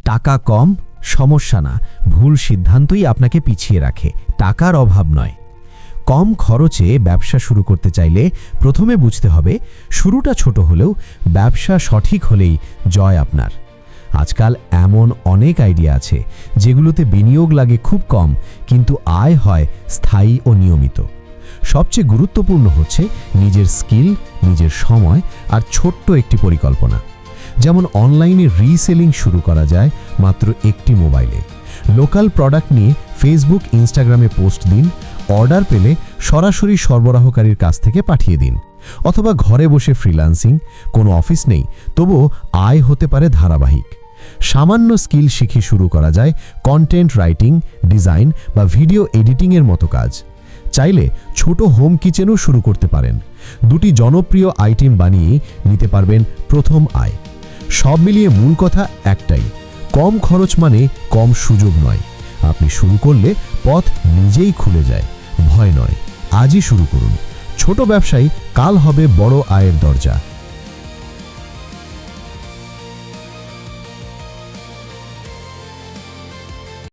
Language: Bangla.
টাকা কম সমস্যা না, ভুল সিদ্ধান্তই আপনাকে পিছিয়ে রাখে, টাকার অভাব নয়। কম খরচে ব্যবসা শুরু করতে চাইলে প্রথমে বুঝতে হবে শুরুটা ছোট হলেও ব্যবসা সঠিক হলেই জয় আপনার। আজকাল এমন অনেক আইডিয়া আছে যেগুলোতে বিনিয়োগ লাগে খুব কম, কিন্তু আয় হয় স্থায়ী ও নিয়মিত। সবচেয়ে গুরুত্বপূর্ণ হচ্ছে নিজের স্কিল, নিজের সময় আর ছোট্ট একটি পরিকল্পনা। যেমন অনলাইনে রিসেলিং শুরু করা যায় মাত্র একটি মোবাইলে। লোকাল প্রোডাক্ট নিয়ে ফেসবুক, ইনস্টাগ্রামে পোস্ট দিন, অর্ডার পেলে সরাসরি সরবরাহকারীর কাছ থেকে পাঠিয়ে দিন। অথবা ঘরে বসে ফ্রিল্যান্সিং, কোনো অফিস নেই তবুও আয় হতে পারে ধারাবাহিক। সামান্য স্কিল শিখে শুরু করা যায় কন্টেন্ট রাইটিং, ডিজাইন বা ভিডিও এডিটিংয়ের মতো কাজ। চাইলে ছোট হোম কিচেনও শুরু করতে পারেন। দুটি জনপ্রিয় আইটেম বানিয়ে নিতে পারবেন প্রথম আয়। সব মিলিয়ে মূল কথা একটাই, কম খরচ মানে কম সুযোগ নয়। আপনি শুরু করলে পথ নিজেই খুলে যায়, ভয় নয়। আজই শুরু করুন। ছোট ব্যবসায়ী কাল হবে বড় আয়ের দরজা।